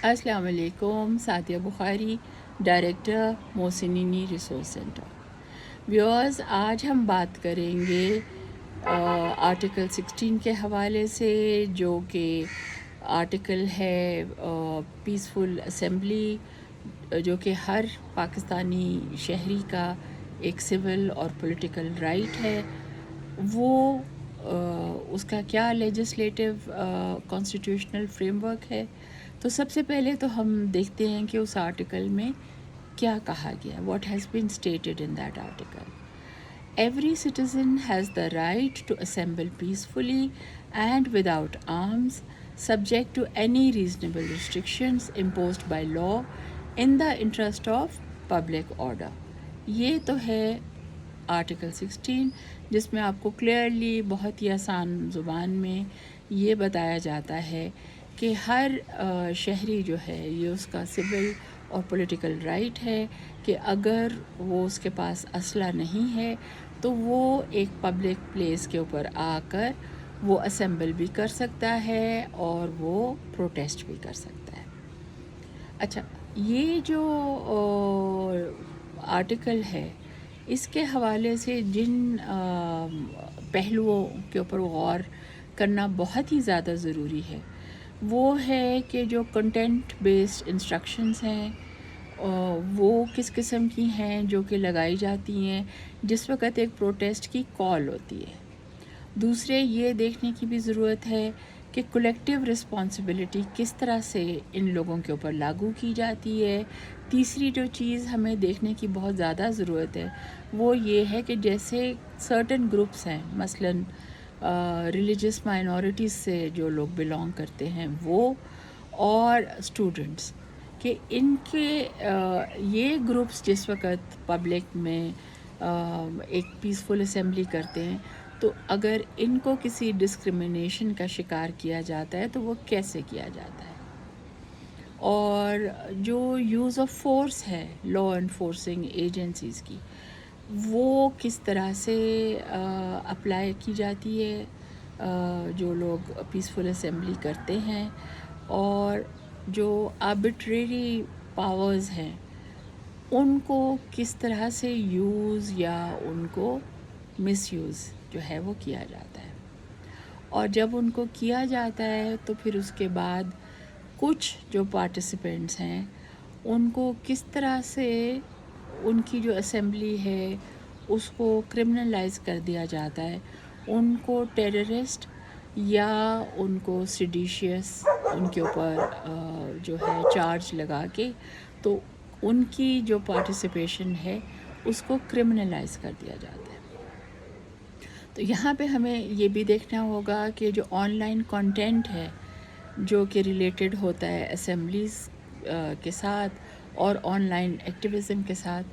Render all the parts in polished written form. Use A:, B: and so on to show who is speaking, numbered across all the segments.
A: السلام علیکم. سعدیہ بخاری، director محسنینی resource centre. Viewers, آج ہم بات کریں گے آرٹیکل 16 کے حوالے سے، جو کہ آرٹیکل ہے پیسفل اسمبلی، جو کہ ہر پاکستانی شہری کا ایک سول اور پولیٹیکل رائٹ ہے. وہ اس کا کیا لیجسلیٹو کانسٹیٹیوشنل فریم ورک ہے. تو سب سے پہلے تو ہم دیکھتے ہیں کہ اس آرٹیکل میں کیا کہا گیا. What has been stated in that article: every citizen has the right to assemble peacefully and without arms subject to any reasonable restrictions imposed by law in the interest of public order. یہ تو ہے article 16، جس میں آپ کو clearly بہت ہی آسان زبان میں یہ بتایا جاتا ہے کہ ہر شہری جو ہے یہ اس کا سول اور پولیٹیکل رائٹ ہے کہ اگر وہ اس کے پاس اسلحہ نہیں ہے تو وہ ایک پبلک پلیس کے اوپر آ کر وہ اسمبل بھی کر سکتا ہے اور وہ پروٹیسٹ بھی کر سکتا ہے. اچھا، یہ جو آرٹیکل ہے اس کے حوالے سے جن پہلوؤں کے اوپر غور کرنا بہت ہی زیادہ ضروری ہے وہ ہے کہ جو کنٹینٹ بیسڈ انسٹرکشنز ہیں وہ کس قسم کی ہیں جو کہ لگائی جاتی ہیں جس وقت ایک پروٹیسٹ کی کال ہوتی ہے. دوسرے یہ دیکھنے کی بھی ضرورت ہے کہ کولیکٹیو رسپانسبلٹی کس طرح سے ان لوگوں کے اوپر لاگو کی جاتی ہے. تیسری جو چیز ہمیں دیکھنے کی بہت زیادہ ضرورت ہے وہ یہ ہے کہ جیسے سرٹن گروپس ہیں، مثلاً ریلیجس مائنورٹیز سے جو لوگ بلانگ کرتے ہیں وہ، اور اسٹوڈنٹس، کہ ان کے یہ گروپس جس وقت پبلک میں ایک پیسفل اسمبلی کرتے ہیں تو اگر ان کو کسی ڈسکرمنیشن کا شکار کیا جاتا ہے تو وہ کیسے کیا جاتا ہے، اور جو یوز آف فورس ہے لا انفورسنگ ایجنسیز کی وہ کس طرح سے اپلائی کی جاتی ہے جو لوگ پیسفل اسمبلی کرتے ہیں، اور جو آربٹریری پاورز ہیں ان کو کس طرح سے یوز یا ان کو مس یوز جو ہے وہ کیا جاتا ہے. اور جب ان کو کیا جاتا ہے تو پھر اس کے بعد کچھ جو پارٹیسپینٹس ہیں ان کو کس طرح سے ان کی جو اسمبلی ہے اس کو کرمنلائز کر دیا جاتا ہے، ان کو ٹیررسٹ یا ان کو سیڈیشیس ان کے اوپر جو ہے چارج لگا کے تو ان کی جو پارٹیسپیشن ہے اس کو کرمنلائز کر دیا جاتا ہے. تو یہاں پہ ہمیں یہ بھی دیکھنا ہوگا کہ جو آن لائن کنٹینٹ ہے جو کہ ریلیٹڈ ہوتا ہے اسمبلیز کے ساتھ اور آن لائن ایکٹیویزم کے ساتھ،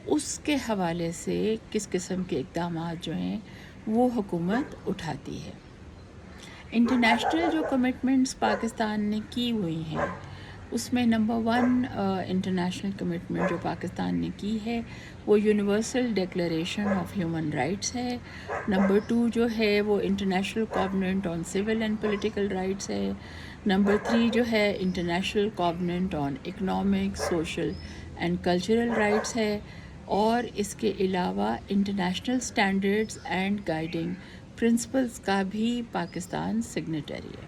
A: اس کے حوالے سے کس قسم کے اقدامات جو ہیں وہ حکومت اٹھاتی ہے. انٹرنیشنل جو کمٹمنٹس پاکستان نے کی ہوئی ہیں اس میں نمبر 1 انٹرنیشنل کمٹمنٹ جو پاکستان نے کی ہے وہ universal declaration of human rights ہے. نمبر 2 جو ہے وہ international covenant on civil and political rights ہے. نمبر 3 جو ہے international covenant on economic, social and cultural rights ہے. اور اس کے علاوہ international standards and guiding principles کا بھی پاکستان سگنیٹری ہے.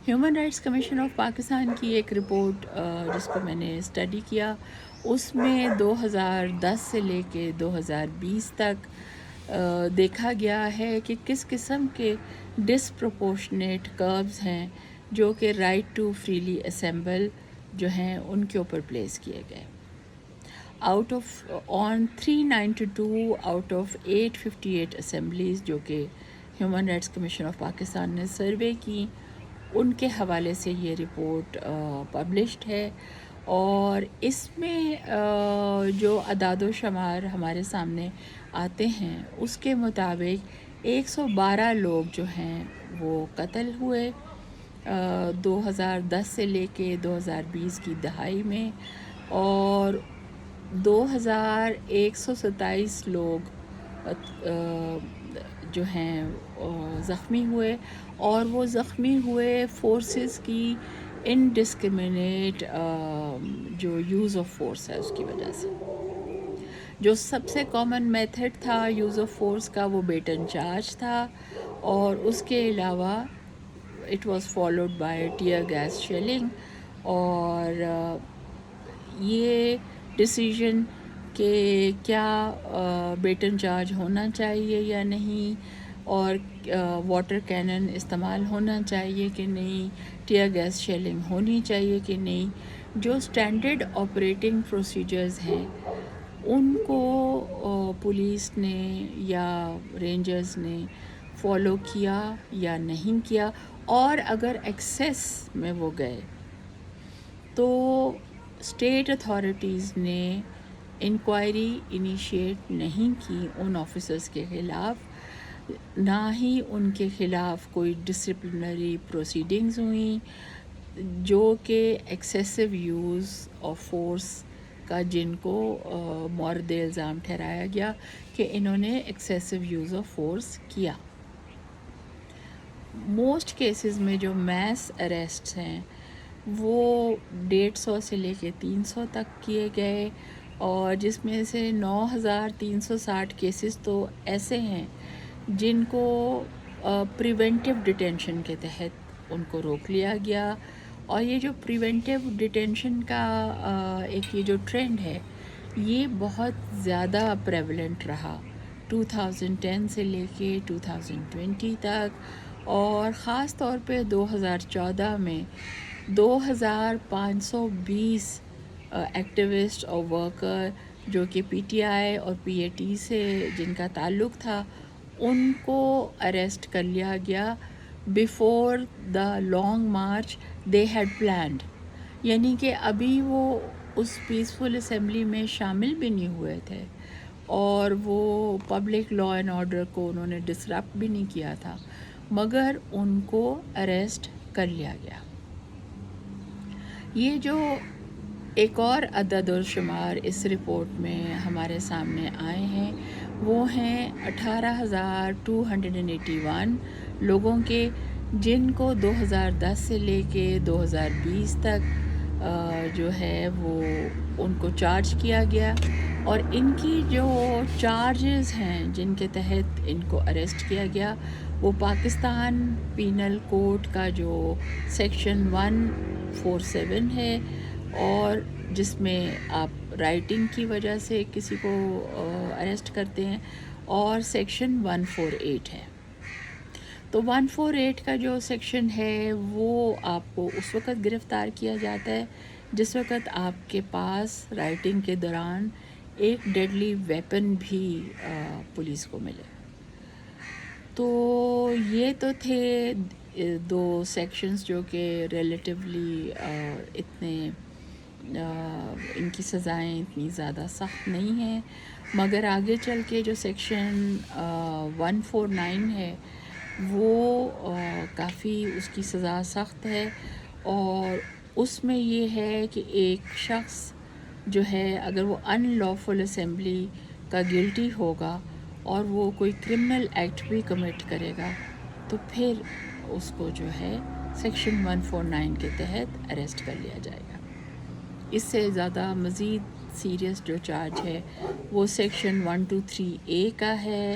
A: Human rights commission of Pakistan کی ایک رپورٹ جس کو میں نے اسٹڈی کیا اس میں 2010 سے لے کے 2020 تک دیکھا گیا ہے کہ کس قسم کے ڈسپروپورشنیٹ کربز ہیں جو کہ رائٹ ٹو فریلی اسمبل جو ہیں ان کے اوپر پلیس کیے گئے. آن 392 آؤٹ آف 858 اسمبلیز جو کہ human rights commission of Pakistan نے سروے کی ان کے حوالے سے یہ رپورٹ پبلشڈ ہے. اور اس میں جو اعداد و شمار ہمارے سامنے آتے ہیں اس کے مطابق 112 لوگ جو ہیں وہ قتل ہوئے 2010 سے لے کے 2020 کی دہائی میں، اور 2127 لوگ جو ہیں زخمی ہوئے، اور وہ زخمی ہوئے فورسز کی انڈسکرمنیٹ جو یوز آف فورس ہے اس کی وجہ سے. جو سب سے کامن میتھڈ تھا یوز آف فورس کا وہ بیٹن چارج تھا, اور اس کے علاوہ it was followed by tear gas shelling. اور یہ ڈیسیژن کہ کیا بیٹن چارج ہونا چاہیے یا نہیں, اور واٹر کینن استعمال ہونا چاہیے کہ نہیں, ٹیئر گیس شیلنگ ہونی چاہیے کہ نہیں, جو اسٹینڈرڈ آپریٹنگ پروسیجرز ہیں ان کو پولیس نے یا رینجرز نے فالو کیا یا نہیں کیا, اور اگر ایکسیس میں وہ گئے تو اسٹیٹ اتھارٹیز نے انکوائری انیشیٹ نہیں کی ان آفیسرز کے خلاف, نہ ہی ان کے خلاف کوئی ڈسپلنری پروسیڈنگز ہوئیں جو کہ ایکسیسو یوز آف فورس کا جن کو مورد الزام ٹھہرایا گیا کہ انہوں نے ایکسیسو یوز آف فورس کیا. موسٹ کیسز میں جو میس اریسٹس ہیں وہ 150 سے لے کے 300 تک کیے گئے, اور جس میں سے 9360 کیسز تو ایسے ہیں جن کو پریونٹیو ڈیٹینشن کے تحت ان کو روک لیا گیا. اور یہ جو پریونٹیو ڈیٹینشن کا ایک یہ جو ٹرینڈ ہے یہ بہت زیادہ پریولنٹ رہا 2010 سے لے کے 2020 تک, اور خاص طور پہ 2014 میں 2520 ایکٹیوسٹ اور ورکر جو کہ پی ٹی آئی اور پی اے ٹی سے جن کا تعلق تھا ان کو اریسٹ کر لیا گیا before the long march they had planned. یعنی کہ ابھی وہ اس پیسفل اسمبلی میں شامل بھی نہیں ہوئے تھے, اور وہ پبلک لا اینڈ آرڈر کو انہوں نے ڈسرپٹ بھی نہیں کیا تھا, مگر ان کو اریسٹ کر لیا گیا. یہ جو ایک اور عدد و شمار اس رپورٹ میں ہمارے سامنے آئے ہیں وہ ہیں 18,281 لوگوں کے, جن کو 2010 سے لے کے 2020 تک جو ہے وہ ان کو چارج کیا گیا. اور ان کی جو چارجز ہیں جن کے تحت ان کو اریسٹ کیا گیا وہ پاکستان پینل کوڈ کا جو سیکشن 147 ہے, اور جس میں آپ رائٹنگ کی وجہ سے کسی کو اریسٹ کرتے ہیں, اور سیکشن 148 ہے. تو 148 کا جو سیکشن ہے وہ آپ کو اس وقت گرفتار کیا جاتا ہے جس وقت آپ کے پاس رائٹنگ کے دوران ایک ڈیڈلی ویپن بھی پولیس کو ملے. تو یہ تو تھے دو سیکشنز جو کہ ریلیٹیولی اتنے ان کی سزائیں اتنی زیادہ سخت نہیں ہیں, مگر آگے چل کے جو سیکشن 149 ہے وہ کافی اس کی سزا سخت ہے, اور اس میں یہ ہے کہ ایک شخص جو ہے اگر وہ ان لافل اسمبلی کا گلٹی ہوگا اور وہ کوئی کرمنل ایکٹ بھی کمٹ کرے گا تو پھر اس کو جو ہے سیکشن 149 کے تحت اریسٹ کر لیا جائے گا. اس سے زیادہ مزید سیریس جو چارج ہے وہ سیکشن 123A کا ہے,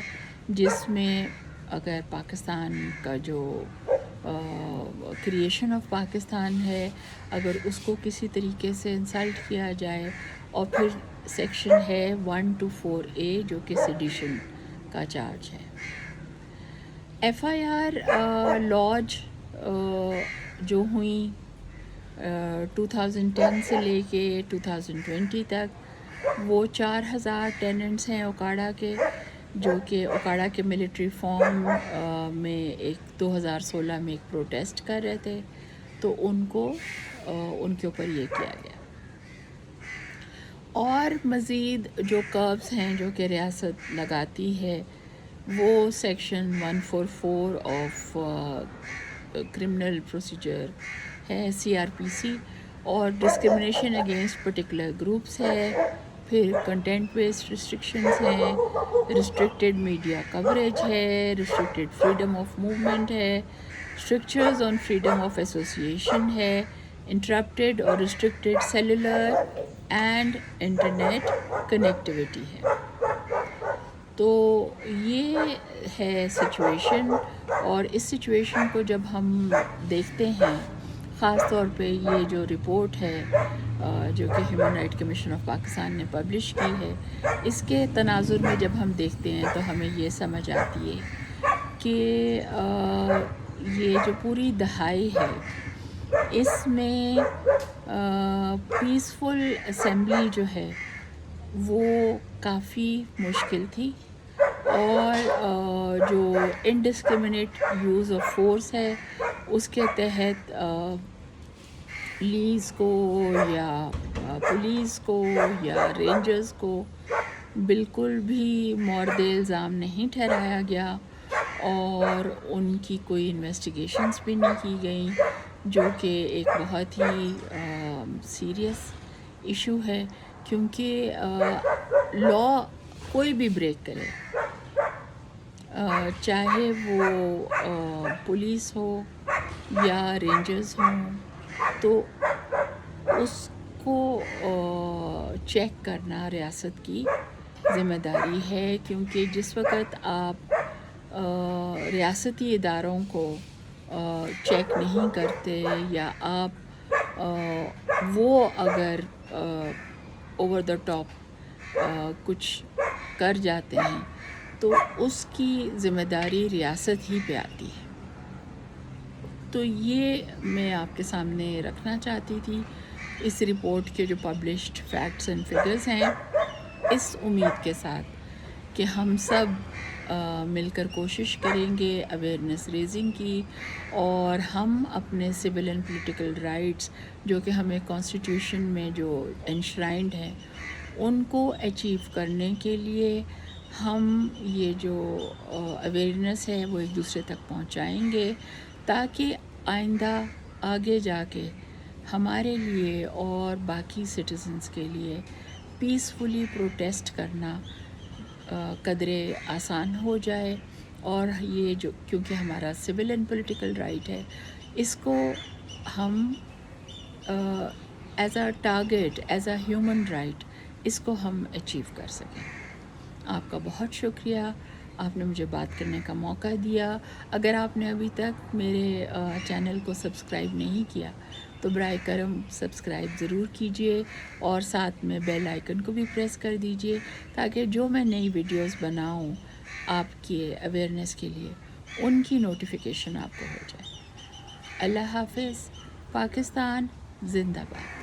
A: جس میں اگر پاکستان کا جو کریشن آف پاکستان ہے اگر اس کو کسی طریقے سے انسلٹ کیا جائے, اور پھر سیکشن ہے 124A جو کہ سیڈیشن کا چارج ہے. ایف آئی آر لانچ جو ہوئیں 2010 سے لے کے 2020 تک وہ 4000 ٹیننٹس ہیں اوکاڑا کے, جو کہ اوکاڑا کے ملٹری فارم میں ایک 2016 میں ایک پروٹیسٹ کر رہے تھے, تو ان کو ان کے اوپر یہ کیا گیا. اور مزید جو کربس ہیں جو کہ ریاست لگاتی ہے وہ سیکشن 144 آف کرمنل پروسیجر ہے CRPC, اور ڈسکرمنیشن اگینسٹ پرٹیکولر گروپس ہے, پھر کنٹینٹ بیسڈ ریسٹرکشنز ہیں, ریسٹرکٹیڈ میڈیا کوریج ہے, ریسٹرکٹیڈ فریڈم آف موومنٹ ہے, structures on freedom of association ہے, انٹرپٹیڈ اور restricted cellular and internet connectivity ہے. تو یہ ہے سچویشن، اور اس سچویشن کو جب ہم دیکھتے ہیں، خاص طور پہ یہ جو رپورٹ ہے جو کہ human right commission of Pakistan نے پبلش کی ہے، اس کے تناظر میں جب ہم دیکھتے ہیں تو ہمیں یہ سمجھ آتی ہے کہ یہ جو پوری دہائی ہے اس میں پیسفل اسمبلی جو ہے وہ کافی مشکل تھی، اور جو انڈسکرمنیٹ یوز آف فورس ہے اس کے تحت پولیس کو یا پولیس کو یا رینجرز کو بالکل بھی مورد الزام نہیں ٹھہرایا گیا، اور ان کی کوئی انویسٹیگیشنز بھی نہیں کی گئیں، جو کہ ایک بہت ہی سیریس ایشو ہے، کیونکہ لا کوئی بھی بریک کرے، چاہے وہ پولیس ہو یا رینجرز ہوں، تو اس کو چیک کرنا ریاست کی ذمہ داری ہے، کیونکہ جس وقت آپ ریاستی اداروں کو چیک نہیں کرتے، یا آپ وہ اگر اوور دا ٹاپ کچھ کر جاتے ہیں تو اس کی ذمہ داری ریاست ہی پہ آتی ہے. تو یہ میں آپ کے سامنے رکھنا چاہتی تھی اس رپورٹ کے جو پبلشڈ فیکٹس اینڈ فگرز ہیں، اس امید کے ساتھ کہ ہم سب مل کر کوشش کریں گے اویئرنیس ریزنگ کی، اور ہم اپنے سول اینڈ پولیٹیکل رائٹس جو کہ ہمیں کانسٹیٹیوشن میں جو انشرائنڈ ہیں ان کو اچیو کرنے کے لیے ہم یہ جو اویئرنیس ہے وہ ایک دوسرے تک پہنچائیں گے، تاکہ آئندہ آگے جا کے ہمارے لیے اور باقی سٹیزنز کے لیے پیسفلی پروٹیسٹ کرنا قدرے آسان ہو جائے، اور یہ جو کیونکہ ہمارا سول اینڈ پولیٹیکل رائٹ ہے، اس کو ہم as a target, as a human right اس کو ہم اچیو کر سکیں. آپ کا بہت شکریہ، آپ نے مجھے بات کرنے کا موقع دیا. اگر آپ نے ابھی تک میرے چینل کو سبسکرائب نہیں کیا تو برائے کرم سبسکرائب ضرور کیجئے، اور ساتھ میں بیل آئیکن کو بھی پریس کر دیجئے، تاکہ جو میں نئی ویڈیوز بناؤں آپ کے اویئرنیس کے لیے ان کی نوٹیفیکیشن آپ کو ہو جائے. اللہ حافظ. پاکستان زندہ باد.